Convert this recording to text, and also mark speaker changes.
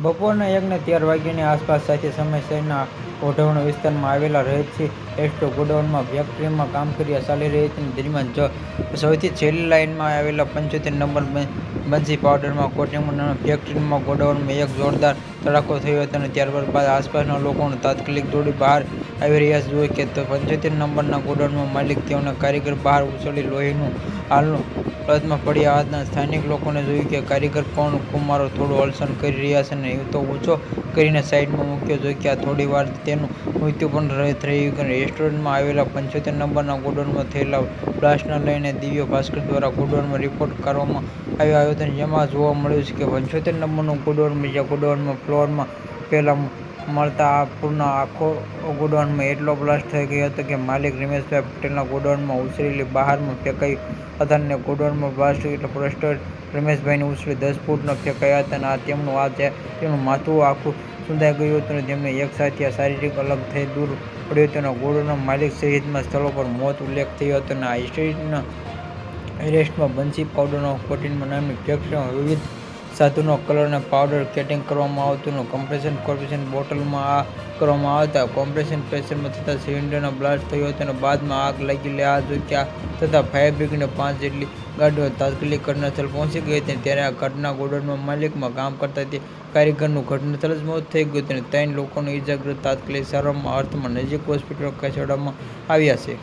Speaker 1: બપોરના 1 ને 13 વાગ્યાની આસપાસ સાચી સમય શહેરના ઓઢવણા વિસ્તારમાં આવેલા રહેશી એસ્ટો ગોડાઉનમાં ફેક્ટરીમાં કામગીરી ચાલી રહી હતી. દરમિયાન સૌથી છેલ્લી લાઇનમાં આવેલા 75 નંબર બંસી પાવડરમાં કોટિંગમાં નામની ફેક્ટરીમાં ગોડાઉનમાં એક જોરદાર ધડાકો થયો હતો અને ત્યારબાદ આસપાસના લોકો તાત્કાલિક દોડી બહાર આવી રહ્યા જોયું કે 75 નંબરના ગોડાઉનના માલિક તેઓના કારીગર બહાર ઉછળી લોહીનું હાલતમાં પડ્યા હતા. સ્થાનિક લોકોએ જોયું કે કારીગર પવન કુમારો થોડું હલચલ કરી રહ્યા છે અને તો ઊંચો કરીને સાઈડમાં મૂક્યો. જોકે થોડી વાર તેનું મૃત્યુ પણ થયું. રેસ્ટોરન્ટમાં આવેલા 75 નંબરના ગોડાઉનમાં થયેલા બ્લાસ્ટને લઈને દિવ્ય ભાસ્કર દ્વારા ગોડાઉનમાં રિપોર્ટ કરવામાં આવ્યો હતો, જેમાં જોવા મળ્યું કે 75 નંબરનું ગોડાઉનમાં ફ્લોરમાં પહેલા મળતા પૂરના આખો ગોડાઉનમાં એટલો બ્લાસ્ટ થઈ ગયો હતો કે માલિક રમેશભાઈ પટેલના ગોડાઉનમાં ઉછળીને બહારમાં ફેંકાયું હતા અને ગોડાઉનમાં બ્લાસ્ટ એટલે ફ્રસ્ટ્રેટેડ રમેશભાઈને ઉછળી 10 ફૂટ ફેંકાયા હતા. તેમનું માથું આખું સૂંધાઈ ગયું હતું અને તેમને એક સાથે શારીરિક અલગ થઈ દૂર પડ્યું હતું અને ગોડાઉનના માલિક સહિતના સ્થળો પર મોત ઉલ્લેખ થયો હતો. આ એસ્ટેટમાં બંસી પાવડર કોટિંગ નામની ફેક્ટરીમાં વિવિધ સાધનો કલર અને પાવડર કોટિંગ કરવામાં આવતું કોમ્પ્રેસર બોટલમાં આ કરવામાં આવતા કોમ્પ્રેસર પ્રેશરમાં થતા સિલિન્ડરમાં બ્લાસ્ટ થયો હતો અને બાદમાં આગ લાગી. આ જોયા થતાં ફાયર બ્રિગેડની 5 જેટલી ગાડીઓ તાત્કાલિક ઘટનાસ્થળે પહોંચી ગઈ હતી. ત્યારે આ ઘટના ગોડાઉનના માલિકમાં કામ કરતા તે કારીગરનું ઘટનાસ્થળે જ મોત થઈ ગયું હતું અને 3 લોકોને ઇજાગ્રસ્ત તાત્કાલિક સારવાર અર્થમાં નજીકની હોસ્પિટલ ખસેડવામાં આવ્યા છે.